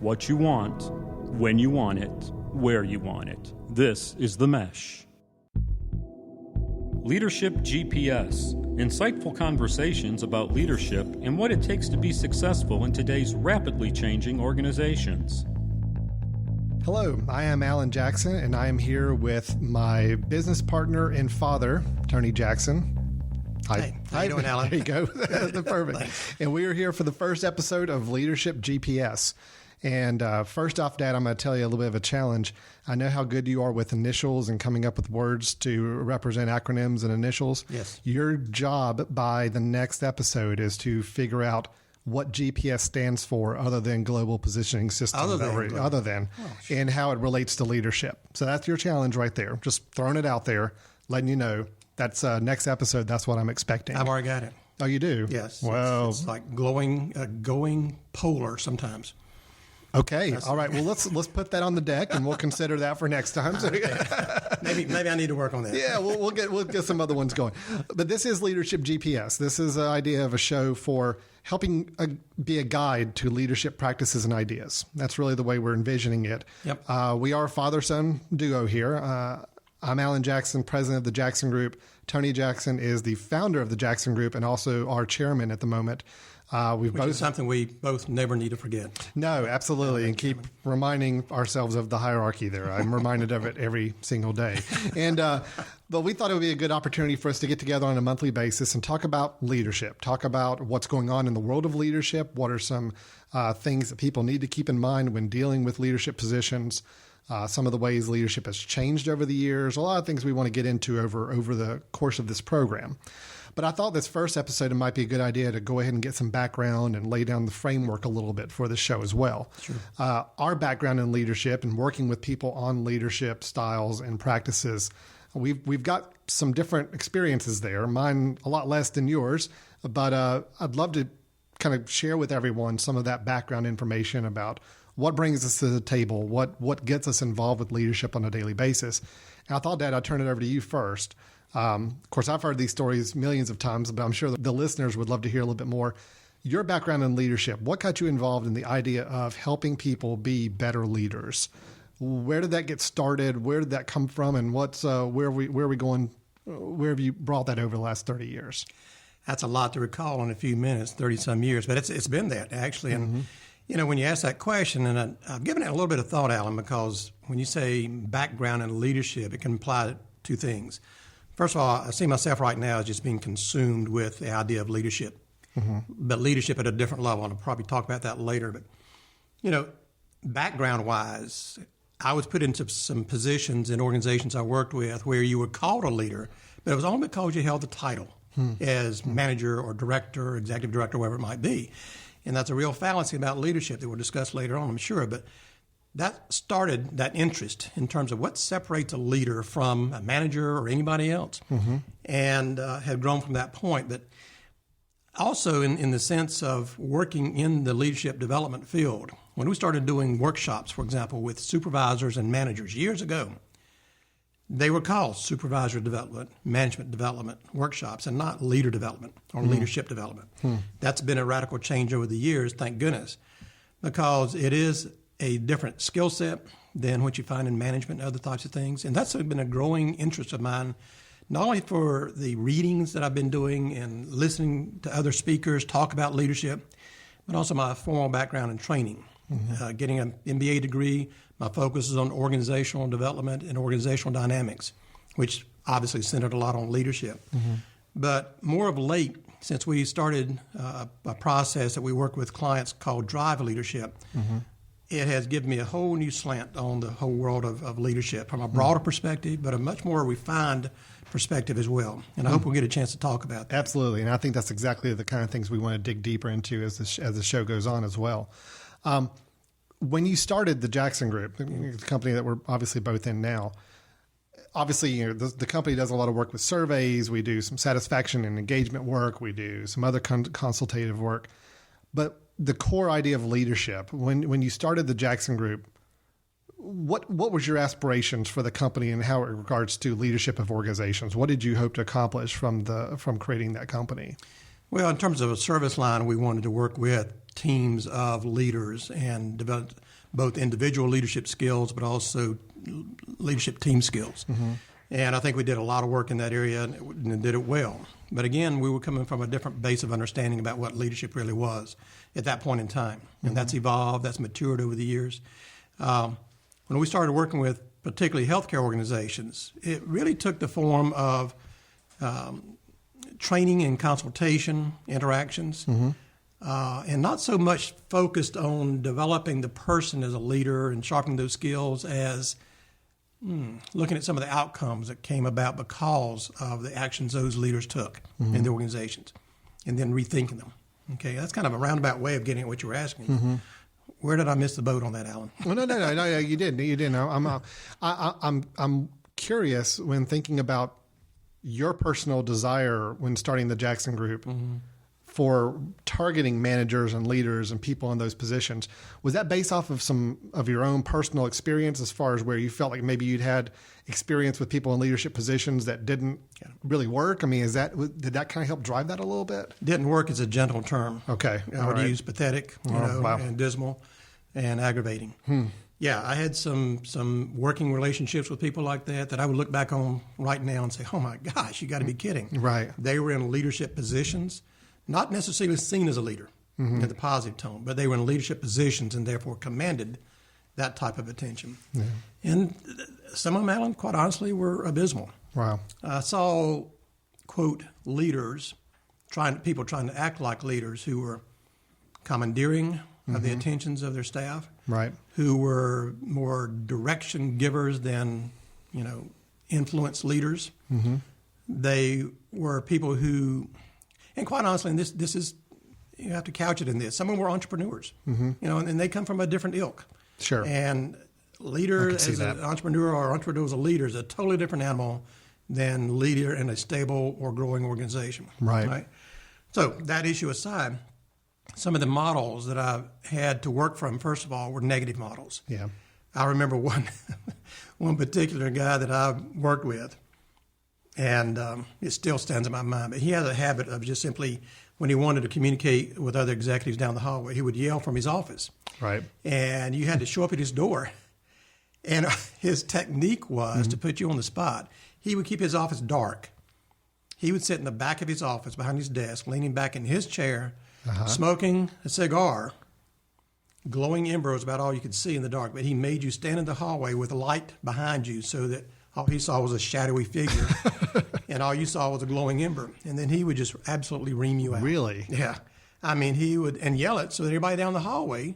What you want, when you want it, where you want it. This is The Mesh. Leadership GPS. Insightful conversations about leadership and what it takes to be successful in today's rapidly changing organizations. Hello, I am Alan Jackson, and I am here with my business partner and father, Tony Jackson. Hi. Hey, how you doing, Alan? There you go. Perfect. And we are here for the first episode of Leadership GPS. And first off, Dad, I'm going to tell you a little bit of a challenge. I know how good you are with initials and coming up with words to represent acronyms and initials. Yes. Your job by the next episode is to figure out what GPS stands for other than Global Positioning System. And how it relates to leadership. So that's your challenge right there. Just throwing it out there, letting you know that's next episode. That's what I'm expecting. I've already got it. Oh, you do? Yes. Well, it's like going polar sometimes. Okay. All right. Well, let's put that on the deck, and we'll consider that for next time. So, maybe I need to work on that. Yeah, we'll get some other ones going. But this is Leadership GPS. This is an idea of a show for helping be a guide to leadership practices and ideas. That's really the way we're envisioning it. Yep. We are a father-son duo here. I'm Alan Jackson, president of the Jackson Group. Tony Jackson is the founder of the Jackson Group and also our chairman at the moment. Which is something we both never need to forget. No, absolutely. And keep reminding ourselves of the hierarchy there. I'm reminded of it every single day. And but we thought it would be a good opportunity for us to get together on a monthly basis and talk about leadership, talk about what's going on in the world of leadership, what are some things that people need to keep in mind when dealing with leadership positions, some of the ways leadership has changed over the years, a lot of things we want to get into over the course of this program. But I thought this first episode, it might be a good idea to go ahead and get some background and lay down the framework a little bit for the show as well. Sure. Our background in leadership and working with people on leadership styles and practices, we've got some different experiences there. Mine a lot less than yours, but I'd love to kind of share with everyone some of that background information about what brings us to the table, what gets us involved with leadership on a daily basis. And I thought, Dad, I'd turn it over to you first. Of course, I've heard these stories millions of times, but I'm sure the listeners would love to hear a little bit more. Your background in leadership, what got you involved in the idea of helping people be better leaders? Where did that get started? Where did that come from? And where are we going? Where have you brought that over the last 30 years? That's a lot to recall in a few minutes, 30-some years, but it's been that, actually. And, when you ask that question, and I've given it a little bit of thought, Alan, because when you say background in leadership, it can imply two things. First of all, I see myself right now as just being consumed with the idea of leadership, but leadership at a different level, and I'll probably talk about that later. But, background-wise, I was put into some positions in organizations I worked with where you were called a leader, but it was only because you held the title as manager or director, or executive director, whatever it might be. And that's a real fallacy about leadership that we'll discuss later on, I'm sure. But that started that interest in terms of what separates a leader from a manager or anybody else, and had grown from that point. But also in the sense of working in the leadership development field, when we started doing workshops, for example, with supervisors and managers years ago, they were called supervisor development, management development workshops, and not leader development or leadership development. That's been a radical change over the years, thank goodness, because it is a different skill set than what you find in management and other types of things. And that's been a growing interest of mine, not only for the readings that I've been doing and listening to other speakers talk about leadership, but also my formal background in training. Getting an MBA degree, my focus is on organizational development and organizational dynamics, which obviously centered a lot on leadership. But more of late, since we started a process that we work with clients called Drive Leadership, it has given me a whole new slant on the whole world of leadership from a broader perspective, but a much more refined perspective as well. And I hope we'll get a chance to talk about that. Absolutely. And I think that's exactly the kind of things we want to dig deeper into as the show goes on as well. When you started the Jackson Group, the company that we're obviously both in now, obviously, the company does a lot of work with surveys. We do some satisfaction and engagement work. We do some other consultative work. But the core idea of leadership, when you started the Jackson Group, what was your aspirations for the company and how it regards to leadership of organizations? What did you hope to accomplish from creating that company? Well, in terms of a service line, we wanted to work with teams of leaders and develop both individual leadership skills, but also leadership team skills. And I think we did a lot of work in that area and did it well. But again, we were coming from a different base of understanding about what leadership really was at that point in time. And that's evolved, that's matured over the years. When we started working with particularly healthcare organizations, it really took the form of training and consultation interactions, and not so much focused on developing the person as a leader and sharpening those skills as looking at some of the outcomes that came about because of the actions those leaders took in the organizations, and then rethinking them. Okay, that's kind of a roundabout way of getting at what you were asking. Where did I miss the boat on that, Alan? Well, no, you didn't. I'm curious when thinking about your personal desire when starting the Jackson Group for targeting managers and leaders and people in those positions. Was that based off of some of your own personal experience as far as where you felt like maybe you'd had experience with people in leadership positions that didn't really work? I mean, did that kind of help drive that a little bit? Didn't work is a gentle term. Okay. I would use pathetic, and dismal and aggravating. Yeah, I had some working relationships with people like that I would look back on right now and say, oh my gosh, you got to be kidding. Right. They were in leadership positions, not necessarily seen as a leader in the positive tone, but they were in leadership positions and therefore commanded that type of attention. Yeah. And some of them, Alan, quite honestly, were abysmal. Wow. I saw, quote, leaders, people trying to act like leaders who were commandeering of the attentions of their staff, right? Who were more direction givers than, influence leaders. They were people who, and quite honestly, and this is, you have to couch it in this. Some of them were entrepreneurs, and they come from a different ilk. Sure. And leader as an entrepreneur or entrepreneur as a leader is a totally different animal than leader in a stable or growing organization. Right. So that issue aside, some of the models that I had to work from, first of all, were negative models. Yeah. I remember one particular guy that I worked with, and it still stands in my mind, but he had a habit of just simply, when he wanted to communicate with other executives down the hallway, he would yell from his office. Right. And you had to show up at his door. And his technique was to put you on the spot. He would keep his office dark. He would sit in the back of his office behind his desk, leaning back in his chair, smoking a cigar. Glowing ember was about all you could see in the dark, but he made you stand in the hallway with a light behind you so that all he saw was a shadowy figure, and all you saw was a glowing ember. And then he would just absolutely ream you out. Really? Yeah. I mean, he would, and yell it so that everybody down the hallway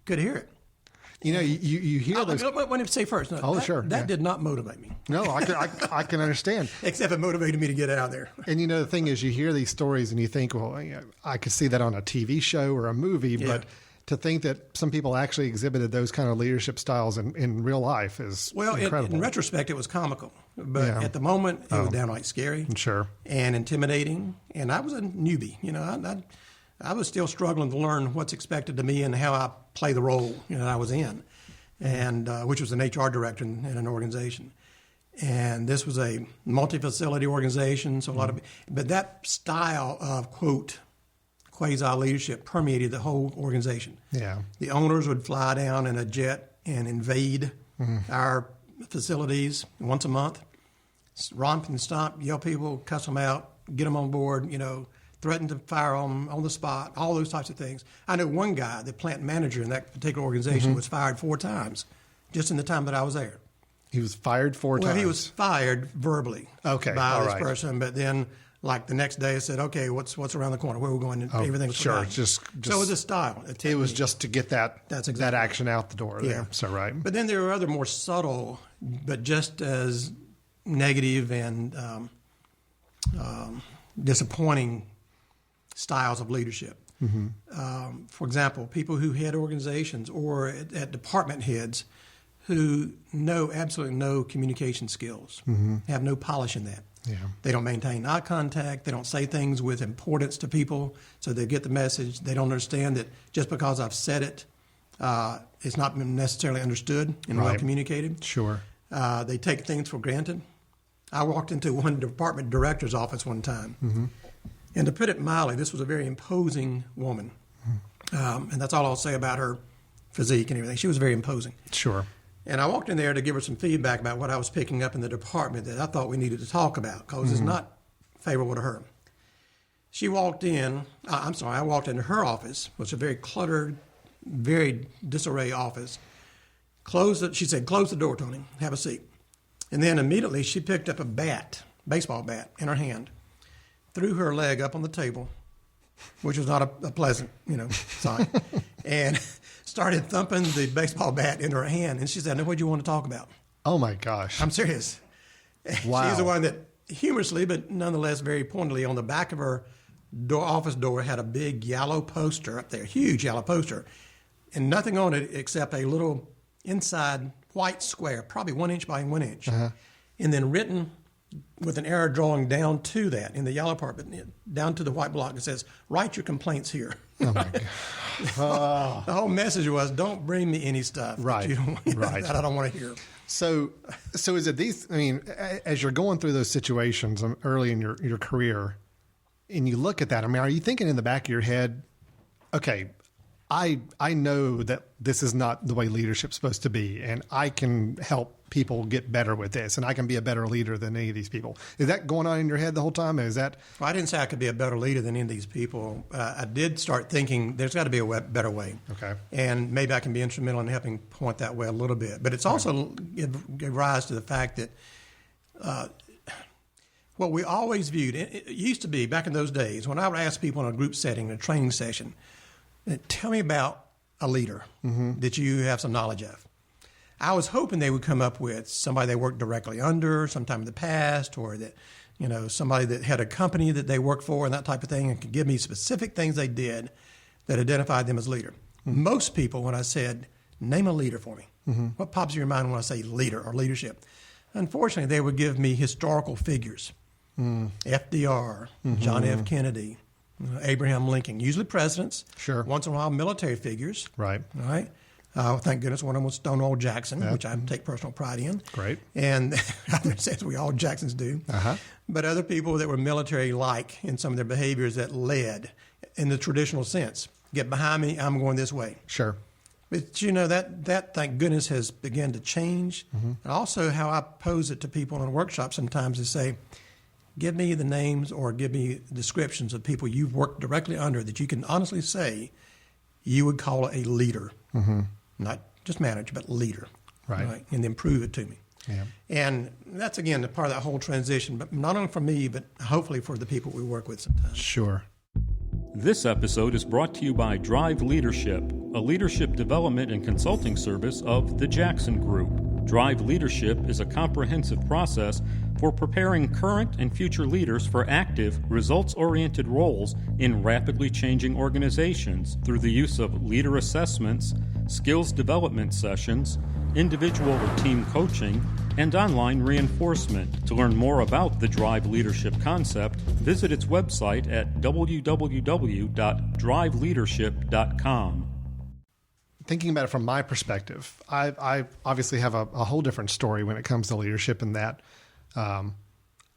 could hear it. You hear those. Let me say first. No, sure. That did not motivate me. No, I can understand. Except it motivated me to get out of there. And the thing is, you hear these stories and you think, well, I could see that on a TV show or a movie, but to think that some people actually exhibited those kind of leadership styles in real life is incredible. In retrospect, it was comical. But at the moment, it was downright scary. Sure. And intimidating. And I was a newbie. I was still struggling to learn what's expected of me and how I play the role that I was in, and which was an HR director in an organization. And this was a multi-facility organization, so but that style of, quote, quasi-leadership permeated the whole organization. Yeah. The owners would fly down in a jet and invade our facilities once a month, romp and stomp, yell people, cuss them out, get them on board, threatened to fire on the spot, all those types of things. I know one guy, the plant manager in that particular organization, was fired 4 times just in the time that I was there. He was fired 4 times? Well, he was fired verbally by this person, but then like the next day I said, okay, what's around the corner? Where are we going? And everything was forgotten. Just so it was a style. It was just to get that action out the door there. Yeah. So, right. But then there are other more subtle, but just as negative and disappointing styles of leadership. For example, people who head organizations or at department heads who know absolutely no communication skills, have no polish in that. Yeah. They don't maintain eye contact. They don't say things with importance to people so they get the message. They don't understand that just because I've said it, it's not necessarily understood and well communicated. Sure. They take things for granted. I walked into one department director's office one time, and to put it mildly, this was a very imposing woman. And that's all I'll say about her physique and everything. She was very imposing. Sure. And I walked in there to give her some feedback about what I was picking up in the department that I thought we needed to talk about because it's not favorable to her. She walked in, I walked into her office, which was a very cluttered, very disarray office. She said, close the door, Tony, have a seat. And then immediately she picked up a baseball bat in her hand, threw her leg up on the table, which was not a pleasant, sight, and started thumping the baseball bat into her hand. And she said, now what do you want to talk about? Oh, my gosh. I'm serious. Wow. She's the one that humorously, but nonetheless very pointedly, on the back of her office door had a big yellow poster up there, huge yellow poster, and nothing on it except a little inside white square, probably 1 inch by 1 inch, and then written with an arrow drawing down to that in the yellow part, but down to the white block, it says, write your complaints here. Oh, my God. The whole message was, don't bring me any stuff Right. that I don't want to hear. So is it these, as you're going through those situations early in your career, and you look at that, are you thinking in the back of your head, okay, I know that this is not the way leadership's supposed to be, and I can help people get better with this, and I can be a better leader than any of these people. Is that going on in your head the whole time? Is that? Well, I didn't say I could be a better leader than any of these people. I did start thinking there's got to be a better way. Okay. And maybe I can be instrumental in helping point that way a little bit. But it's also give rise to the fact that what we always viewed, it used to be back in those days, when I would ask people in a group setting, a training session, tell me about a leader that you have some knowledge of. I was hoping they would come up with somebody they worked directly under sometime in the past, or that, somebody that had a company that they worked for and that type of thing, and could give me specific things they did that identified them as leader. Most people, when I said, name a leader for me, what pops in your mind when I say leader or leadership? Unfortunately, they would give me historical figures. FDR, John F. Kennedy, Abraham Lincoln, usually presidents. Sure. Once in a while, military figures. Right. All right. Thank goodness one of them was Stonewall Jackson, which I take personal pride in. Great. And as we all Jacksons do. But other people that were military-like in some of their behaviors that led in the traditional sense. Get behind me, I'm going this way. Sure. But that thank goodness has begun to change. And also how I pose it to people in a workshop sometimes is say, give me the names or give me descriptions of people you've worked directly under that you can honestly say you would call a leader. Not just manager, but leader. Right. And then prove it to me. Yeah. And that's, again, a part of that whole transition, but not only for me, but hopefully for the people we work with sometimes. Sure. This episode is brought to you by Drive Leadership, a leadership development and consulting service of the Jackson Group. Drive Leadership is a comprehensive process for preparing current and future leaders for active, results-oriented roles in rapidly changing organizations through the use of leader assessments, skills development sessions, individual or team coaching, and online reinforcement. To learn more about the Drive Leadership concept, visit its website at www.driveleadership.com. Thinking about it from my perspective, I obviously have a whole different story when it comes to leadership in that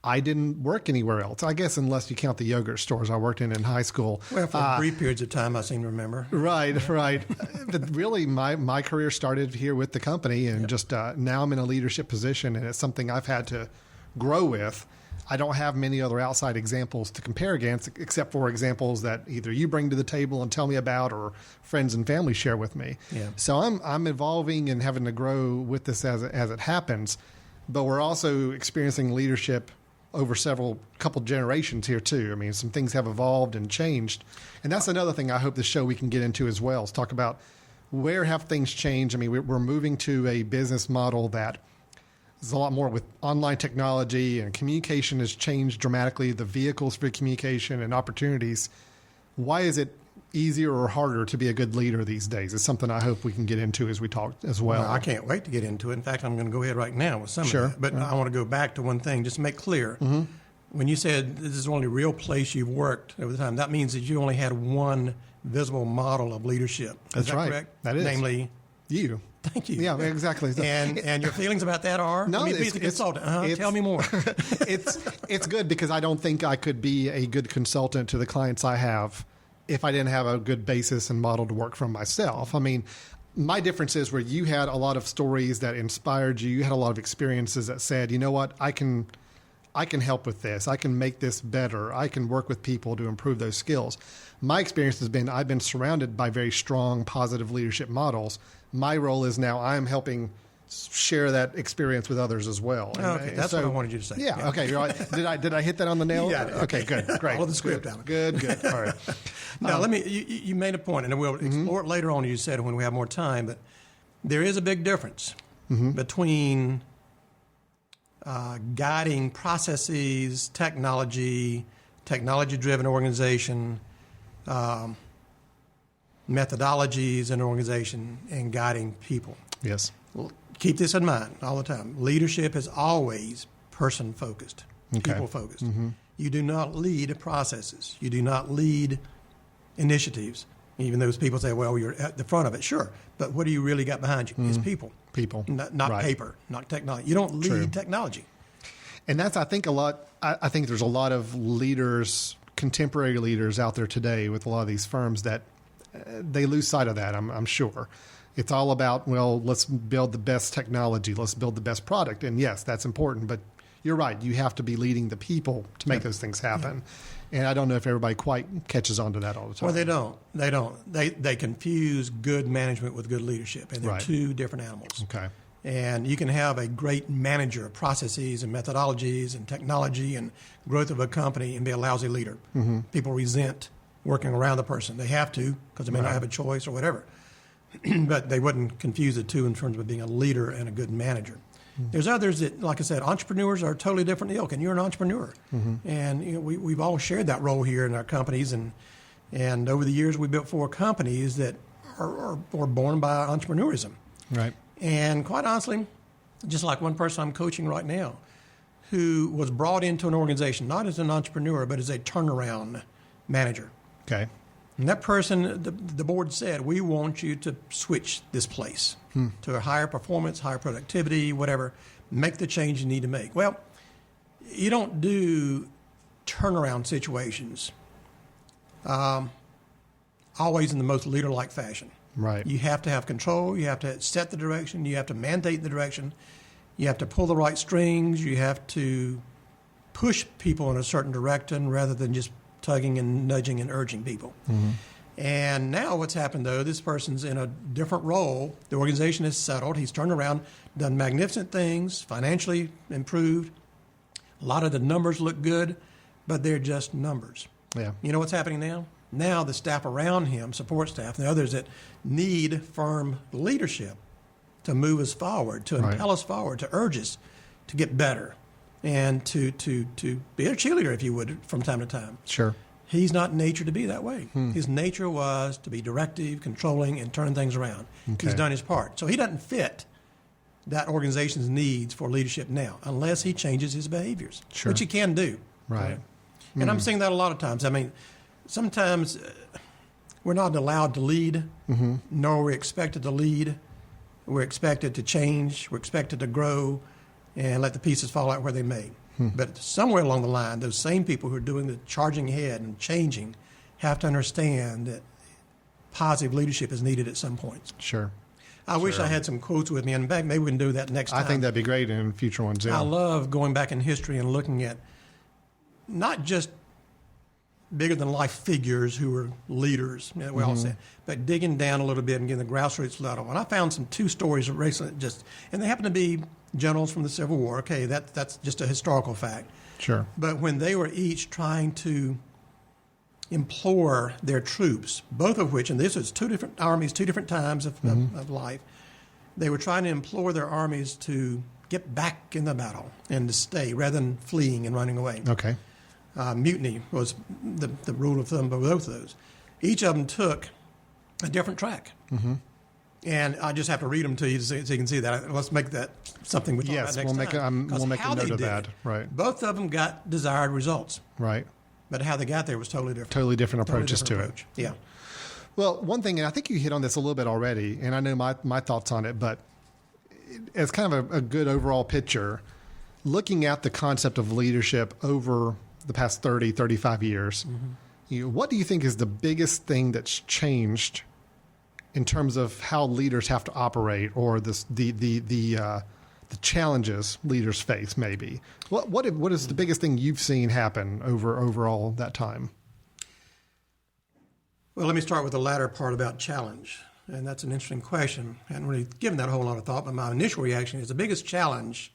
I didn't work anywhere else, I guess, unless you count the yogurt stores I worked in high school. Well, for brief periods of time, I seem to remember. Right. But really, my career started here with the company, and just now I'm in a leadership position, and it's something I've had to grow with. I don't have many other outside examples to compare against, except for examples that either you bring to the table and tell me about, or friends and family share with me. Yeah. So I'm evolving and having to grow with this as it happens. But we're also experiencing leadership over couple generations here too. Some things have evolved and changed, and that's another thing I hope this show we can get into as well, is talk about where have things changed. We're moving to a business model that is a lot more with online technology, and communication has changed dramatically. The vehicles for communication and opportunities. Why is it easier or harder to be a good leader these days? It's something I hope we can get into as we talk as well. I can't wait to get into it. In fact, I'm going to go ahead right now with some of that. But I want to go back to one thing, just to make clear. When you said this is the only real place you've worked over the time, that means that you only had one visible model of leadership. That's that right. Correct? That is. Namely, you. Thank you. Yeah, exactly. And your feelings about that are? No, be the consultant. Tell me more. It's good, because I don't think I could be a good consultant to the clients I have if I didn't have a good basis and model to work from myself. My difference is where you had a lot of stories that inspired you. You had a lot of experiences that said, you know what, I can help with this. I can make this better. I can work with people to improve those skills. My experience has been I've been surrounded by very strong, positive leadership models. My role is now I'm helping share that experience with others as well. Okay, that's what I wanted you to say. Yeah. Okay. You're right. Did I hit that on the nail? Yeah. Okay. Good. Great. Follow the script, Alan. Good. All right. Now, you made a point, and we'll explore it later on, as you said, when we have more time, but there is a big difference between guiding processes, technology-driven organization, methodologies in an organization, and guiding people. Yes. Well, keep this in mind all the time. Leadership is always person-focused, Okay. people-focused. You do not lead processes. You do not lead initiatives. Even those people say, well, you're at the front of it. Sure. But what do you really got behind you? It's people. People. Not Right. paper, not technology. You don't lead True. technology. And that's, I think, a lot. I think there's a lot of leaders, contemporary leaders out there today with a lot of these firms that they lose sight of that, I'm sure. It's all about, well, let's build the best technology. Let's build the best product. And yes, that's important. But you're right. You have to be leading the people to make those things happen. And I don't know if everybody quite catches on to that all the time. Well, they don't. They confuse good management with good leadership, and they're Right. two different animals. Okay. And you can have a great manager of processes and methodologies and technology and growth of a company and be a lousy leader. People resent working around the person. They have to because they may not have a choice or whatever. But they wouldn't confuse the two in terms of being a leader and a good manager. There's others that, like I said, entrepreneurs are totally different ilk, and you're an entrepreneur. And you know, we've all shared that role here in our companies. And over the years, we built 4 companies that are born by entrepreneurism. Right. And quite honestly, just like one person I'm coaching right now who was brought into an organization, not as an entrepreneur, but as a turnaround manager. Okay. And that person, the board said, we want you to switch this place to a higher performance, higher productivity, whatever. Make the change you need to make. Well, you don't do turnaround situations always in the most leader-like fashion. Right. You have to have control. You have to set the direction. You have to mandate the direction. You have to pull the right strings. You have to push people in a certain direction rather than just tugging and nudging and urging people. And now what's happened, though, this person's in a different role. The organization is settled. He's turned around, done magnificent things, financially improved. A lot of the numbers look good, but they're just numbers. Yeah. You know what's happening now? Now the staff around him, support staff, and the others that need firm leadership to move us forward, to impel us forward, to urge us to get better, and to be a cheerleader, if you would, from time to time. Sure. He's not nature to be that way. His nature was to be directive, controlling, and turning things around. Okay. He's done his part. So he doesn't fit that organization's needs for leadership now, unless he changes his behaviors, Sure. which he can do. Right. And I'm seeing that a lot of times. I mean, sometimes we're not allowed to lead, nor we're expected to lead. We're expected to change. We're expected to grow and let the pieces fall out where they may. But somewhere along the line, those same people who are doing the charging ahead and changing have to understand that positive leadership is needed at some point. Sure. I wish I had some quotes with me, and maybe we can do that next time. I think that'd be great in future ones. Yeah. I love going back in history and looking at not just bigger than life figures who were leaders, you know, we all say, but digging down a little bit and getting the grassroots level. And I found some 2 stories recently, and they happen to be generals from the Civil War. Okay, that's just a historical fact. Sure. But when they were each trying to implore their troops, both of which, and this was 2 different armies, 2 different times of life, they were trying to implore their armies to get back in the battle and to stay rather than fleeing and running away. Okay. Mutiny was the rule of thumb for both of those. Each of them took a different track. And I just have to read them to you so you can see that. Let's make that something we talk Yes, about next time. we'll make How a they note of did that. it, Right. both of them got desired results, Right. but how they got there was totally different. Totally different Totally approaches different to approach. it. Yeah. Well, one thing, and I think you hit on this a little bit already, and I know my thoughts on it, but as kind of a good overall picture, looking at the concept of leadership over the past 30, 35 years, what do you think is the biggest thing that's changed in terms of how leaders have to operate, or the challenges leaders face. Maybe what is the biggest thing you've seen happen over all that time? Well, let me start with the latter part about challenge. And that's an interesting question. I hadn't really given that a whole lot of thought, but my initial reaction is the biggest challenge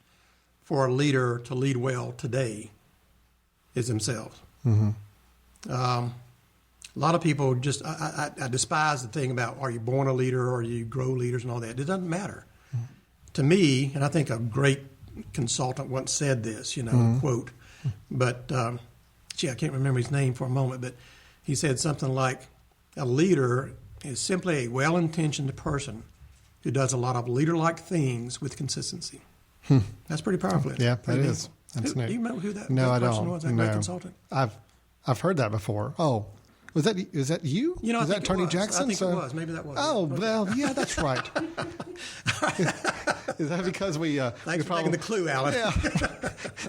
for a leader to lead well today is themselves. Mm-hmm. A lot of people just, I despise the thing about, are you born a leader or you grow leaders and all that. It doesn't matter. Mm-hmm. To me, and I think a great consultant once said this, quote, but, I can't remember his name for a moment, but he said something like, a leader is simply a well-intentioned person who does a lot of leader-like things with consistency. That's pretty powerful. Yeah, that is. Do you remember who that no, that I person don't. was, that great consultant? I've heard that before. Oh, is that you? I Is that Tony Jackson? I think it was. Maybe that was. Oh, well, yeah, that's right. Is that because we? Thanks for taking the clue, Alan. Yeah.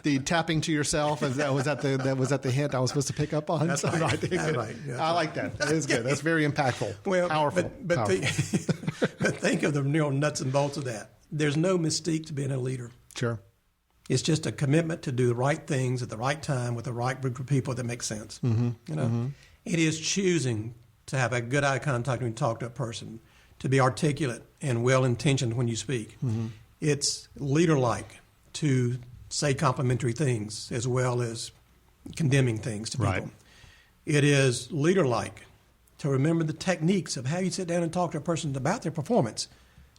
The tapping to yourself. Was that the hint I was supposed to pick up on? That's right. That's right. I like that. That is good. That's very impactful. Well, powerful. But powerful. but think of the nuts and bolts of that. There's no mystique to being a leader. Sure. It's just a commitment to do the right things at the right time with the right group of people that make sense. Mm-hmm. It is choosing to have a good eye contact when you talk to a person, to be articulate and well-intentioned when you speak. Mm-hmm. It's leader-like to say complimentary things as well as condemning things to people. Right. It is leader-like to remember the techniques of how you sit down and talk to a person about their performance,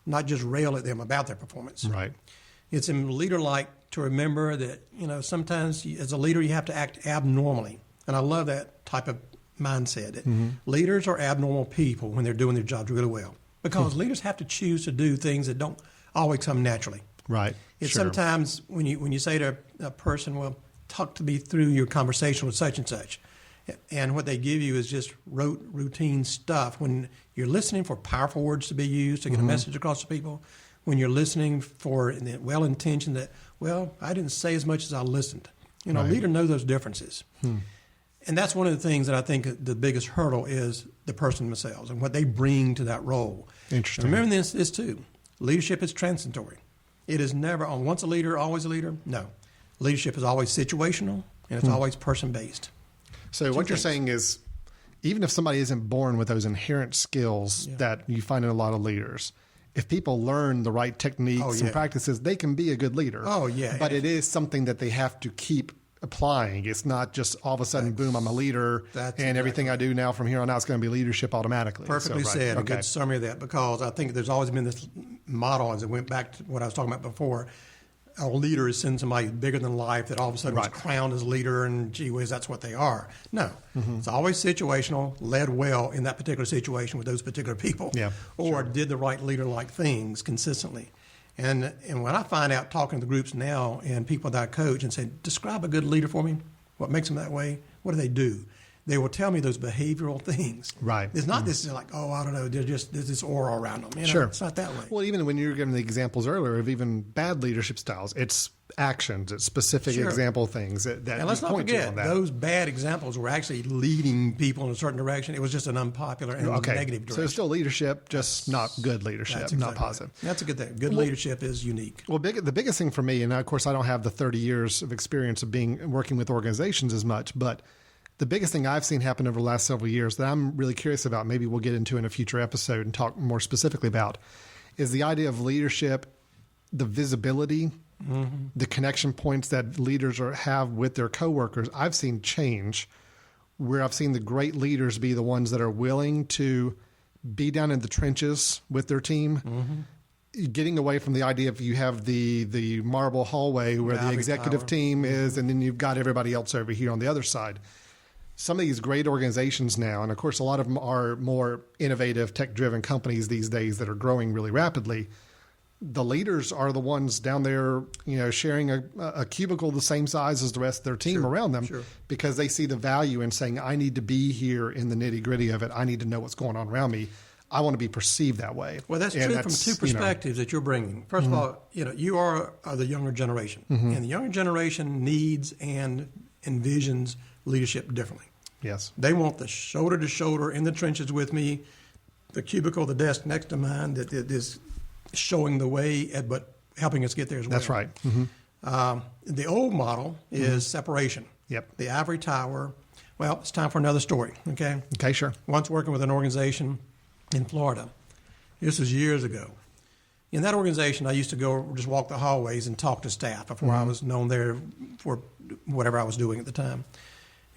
not just rail at them about their performance. Right. It's leader-like to remember that, sometimes as a leader you have to act abnormally. And I love that type of mindset. Mm-hmm. Leaders are abnormal people when they're doing their jobs really well, because leaders have to choose to do things that don't always come naturally. Right. It's sure. sometimes when you say to a person, well, talk to me through your conversation with such and such, and what they give you is just routine stuff. When you're listening for powerful words to be used to get a message across to people, when you're listening for well-intentioned that, well, I didn't say as much as I listened. A leader knows those differences. And that's one of the things that I think the biggest hurdle is the person themselves and what they bring to that role. Interesting. And remember this too. Leadership is transitory. It is never on once a leader, always a leader. No. Leadership is always situational, and it's always person-based. So what you're saying is, even if somebody isn't born with those inherent skills that you find in a lot of leaders, if people learn the right techniques and practices, they can be a good leader. Oh, yeah. But it is something that they have to keep applying. It's not just all of a sudden, boom, I'm a leader, and everything I do now from here on out is going to be leadership automatically. Perfectly said. Okay. A good summary of that, because I think there's always been this model, as it went back to what I was talking about before. A leader is sending somebody bigger than life that all of a sudden was crowned as leader, and gee whiz, that's what they are. No. It's always situational, led well in that particular situation with those particular people, or did the right leader-like things consistently. And when I find out talking to the groups now and people that I coach and say, describe a good leader for me, what makes them that way, what do? They will tell me those behavioral things. Right. It's not this like, I don't know, there's this aura around them. Sure. It's not that way. Well, even when you were giving the examples earlier of even bad leadership styles, it's actions, it's specific example things that and let's not forget, those bad examples were actually leading people in a certain direction. It was just an unpopular and negative direction. So it's still leadership, just not good leadership, not positive. Right. That's a good thing. Good leadership is unique. Well, the biggest thing for me, and of course I don't have the 30 years of experience of working with organizations as much, but the biggest thing I've seen happen over the last several years that I'm really curious about, maybe we'll get into in a future episode and talk more specifically about, is the idea of leadership, the visibility, the connection points that leaders have with their coworkers. I've seen change where I've seen the great leaders be the ones that are willing to be down in the trenches with their team, getting away from the idea of you have the marble hallway where the executive team is, and then you've got everybody else over here on the other side. Some of these great organizations now, and of course a lot of them are more innovative, tech-driven companies these days that are growing really rapidly. The leaders are the ones down there, sharing a cubicle the same size as the rest of their team around them, because they see the value in saying, I need to be here in the nitty-gritty of it. I need to know what's going on around me. I want to be perceived that way. Well, that's true from two perspectives that you're bringing. First of all, you are the younger generation, and the younger generation needs and envisions leadership differently. Yes. They want the shoulder to shoulder in the trenches with me, the cubicle, the desk next to mine that is showing the way, but helping us get there as well. That's right. The old model is separation. Yep. The ivory tower. Well, it's time for another story, okay? Okay, sure. Once working with an organization in Florida. This was years ago. In that organization, I used to go just walk the hallways and talk to staff before I was known there for whatever I was doing at the time.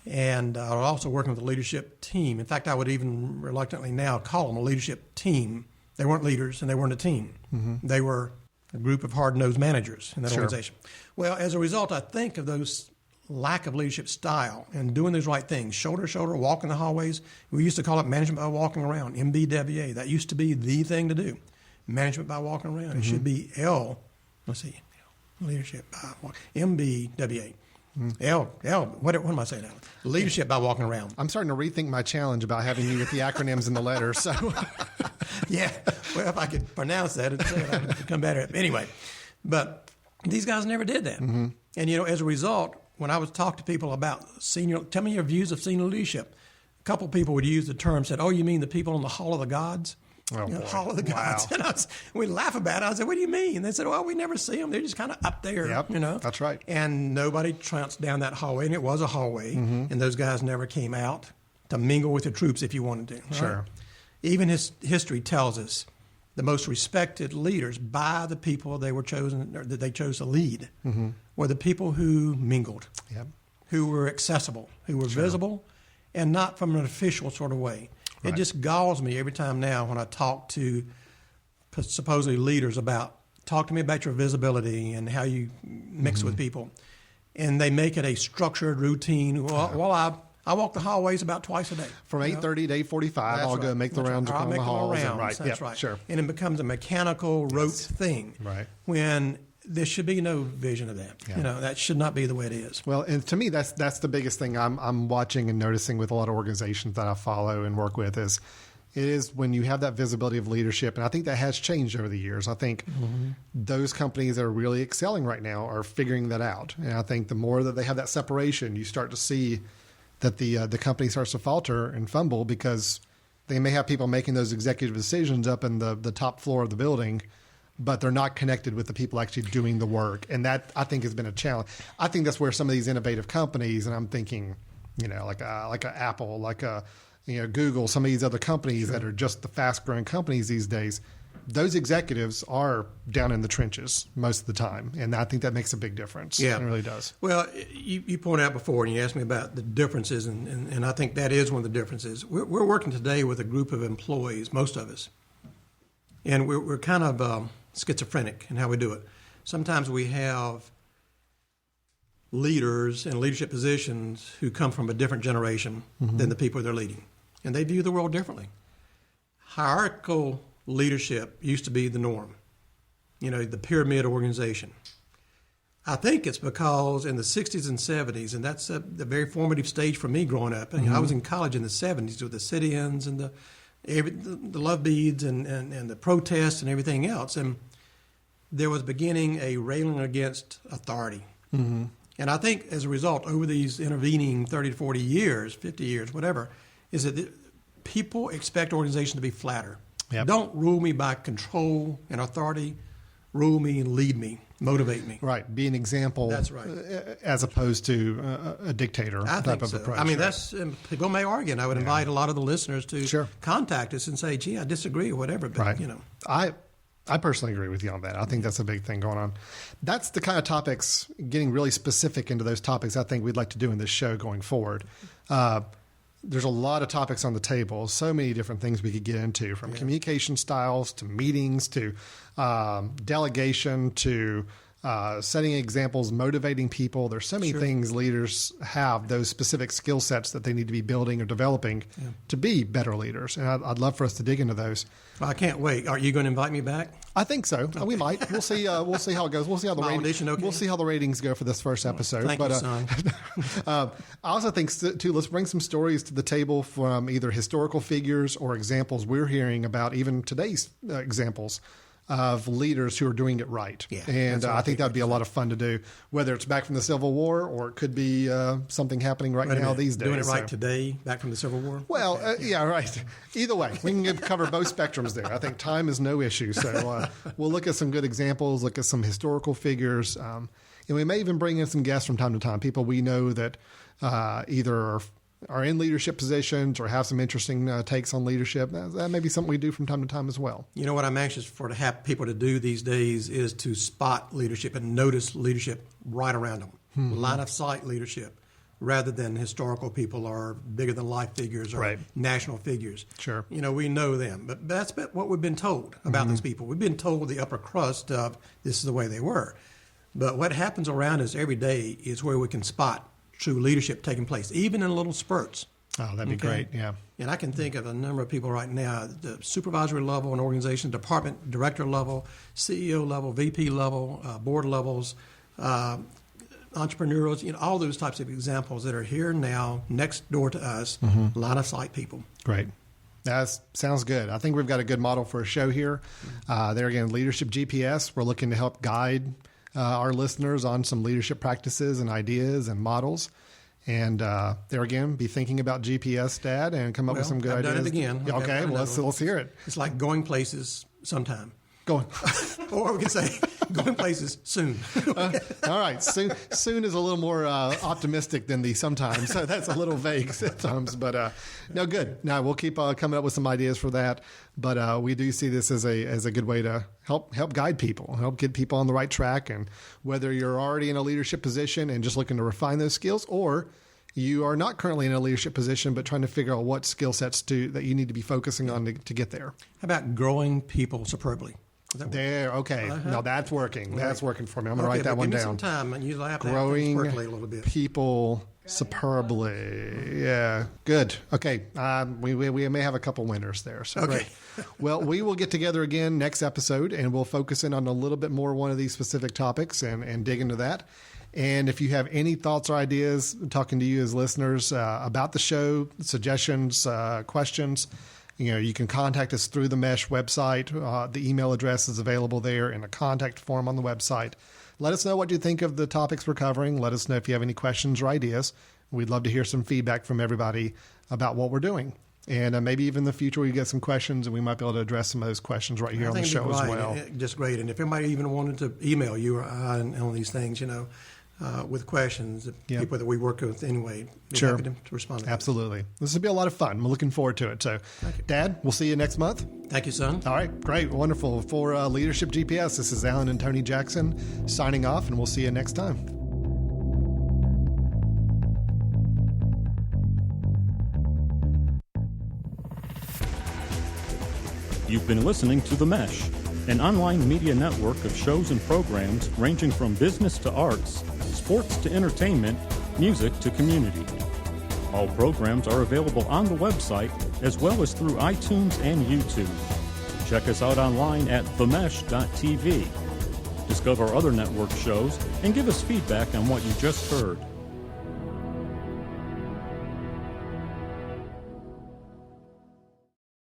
And I was also working with the leadership team. In fact, I would even reluctantly now call them a leadership team. They weren't leaders and they weren't a team. They were a group of hard-nosed managers in that organization. Well, as a result, I think of those lack of leadership style and doing those right things, shoulder to shoulder, walking the hallways. We used to call it management by walking around, MBWA. That used to be the thing to do, management by walking around. It should be leadership by walking, MBWA. What am I saying now? Leadership by walking around. I'm starting to rethink my challenge about having you with the acronyms and the letters. So, Yeah, well, if I could pronounce that, I'd become better. Anyway, but these guys never did that. And, as a result, when I would talk to people about tell me your views of senior leadership, a couple of people would use the term, said, oh, you mean the people in the Hall of the Gods? Oh, boy. Hall of the Gods. Wow. And we'd laugh about it. I said, what do you mean? And they said, well, we never see them. They're just kind of up there, Yep, that's right. And nobody trounced down that hallway, and it was a hallway, and those guys never came out to mingle with the troops if you wanted to. Right? Sure. Even history tells us the most respected leaders by the people they were chosen, or that they chose to lead, were the people who mingled, who were accessible, who were visible, and not from an official sort of way. It just galls me every time now when I talk to supposedly leaders talk to me about your visibility and how you mix with people. And they make it a structured routine. Well, I walk the hallways about twice a day. From 8:30 to 8:45, I'll go make the rounds around the halls. That's right. Sure. And it becomes a mechanical, rote thing. Right. When there should be no vision of that. That should not be the way it is. Well, and to me, that's the biggest thing I'm watching and noticing with a lot of organizations that I follow and work with is when you have that visibility of leadership, and I think that has changed over the years. I think those companies that are really excelling right now are figuring that out, and I think the more that they have that separation, you start to see that the company starts to falter and fumble because they may have people making those executive decisions up in the top floor of the building, but they're not connected with the people actually doing the work. And that, I think, has been a challenge. I think that's where some of these innovative companies, and I'm thinking, like a Apple, like a Google, some of these other companies that are just the fast-growing companies these days, those executives are down in the trenches most of the time. And I think that makes a big difference. Yeah. It really does. Well, you pointed out before, and you asked me about the differences, and I think that is one of the differences. We're working today with a group of employees, most of us, and we're kind of schizophrenic in how we do it. Sometimes we have leaders in leadership positions who come from a different generation than the people they're leading, and they view the world differently. Hierarchical leadership used to be the norm, the pyramid organization. I think it's because in the 60s and 70s, and that's the very formative stage for me growing up. I was in college in the 70s with the sit-ins and the love beads and the protests and everything else. And there was beginning a railing against authority. And I think as a result, over these intervening 30 to 40 years, 50 years, whatever, is that people expect organizations to be flatter. Yep. Don't rule me by control and authority. Rule me and lead me, motivate me. Right. Be an example. That's right. As opposed to a dictator type of approach. I mean, that's people may argue, and I would invite a lot of the listeners to contact us and say, gee, I disagree or whatever. But, I personally agree with you on that. I think that's a big thing going on. That's the kind of topics, getting really specific into those topics, I think we'd like to do in this show going forward. There's a lot of topics on the table, so many different things we could get into, from communication styles to meetings to delegation to setting examples, motivating people. There's so many things leaders have, those specific skill sets that they need to be building or developing to be better leaders. And I'd love for us to dig into those. Well, I can't wait. Are you going to invite me back? I think so. Okay. We might. We'll see. We'll see how it goes. We'll see how the We'll see how the ratings go for this first episode. Thank you, son. I also think too. Let's bring some stories to the table from either historical figures or examples we're hearing about, even today's examples of leaders who are doing it right. Yeah, and that's what I think that would be a lot of fun to do, whether it's back from the Civil War or it could be something happening right now these days. Doing it right today, back from the Civil War? Well, yeah, right. Either way, we can cover both spectrums there. I think time is no issue. So we'll look at some good examples, look at some historical figures, and we may even bring in some guests from time to time, people we know that either are in leadership positions or have some interesting takes on leadership. That may be something we do from time to time as well. You know what I'm anxious to have people to do these days is to spot leadership and notice leadership right around them. Mm-hmm. Line of sight leadership rather than historical people or bigger than life figures or national figures. Sure. You know, we know them, but that's what we've been told about these people. We've been told the upper crust of this is the way they were. But what happens around us every day is where we can spot true leadership taking place, even in little spurts. Oh, that'd be great, yeah. And I can think of a number of people right now, the supervisory level in organizations, department director level, CEO level, VP level, board levels, entrepreneurs, all those types of examples that are here now, next door to us, line of sight people. Great. That sounds good. I think we've got a good model for a show here. There again, Leadership GPS. We're looking to help guide our listeners on some leadership practices and ideas and models. And there again, be thinking about GPS, Dad, and come up with some good I've ideas. Done it again. Okay, well, let's hear it. It's like going places sometime. Going. Or we can say going places soon. All right. Soon is a little more optimistic than the sometimes. So that's a little vague sometimes. But no, good. Now we'll keep coming up with some ideas for that. But we do see this as a good way to help guide people, help get people on the right track. And whether you're already in a leadership position and just looking to refine those skills, or you are not currently in a leadership position but trying to figure out what skill sets that you need to be focusing on to get there. How about growing people superbly? There, okay. Now that's working. That's working for me. I'm going to write that one give me down. Some time, and usually I have to growing have a little bit. People superbly. Yeah, good. Okay, we may have a couple winners there. So okay. Great. Well, we will get together again next episode, and we'll focus in on a little bit more one of these specific topics and dig into that. And if you have any thoughts or ideas, talking to you as listeners about the show, suggestions, questions, you can contact us through the Mesh website. The email address is available there in a contact form on the website. Let us know what you think of the topics we're covering. Let us know if you have any questions or ideas. We'd love to hear some feedback from everybody about what we're doing. And maybe even in the future we get some questions and we might be able to address some of those questions right here on the show as well. Just great. And if anybody even wanted to email you or I on these things, with questions, people that we work with anyway, sure. Happy to respond to that. Absolutely. This will be a lot of fun. I'm looking forward to it. So, Dad, we'll see you next month. Thank you, son. All right, great, wonderful. For Leadership GPS, this is Alan and Tony Jackson signing off, and we'll see you next time. You've been listening to The Mesh, an online media network of shows and programs ranging from business to arts, sports to entertainment, music to community. All programs are available on the website as well as through iTunes and YouTube. Check us out online at themesh.tv. Discover other network shows and give us feedback on what you just heard.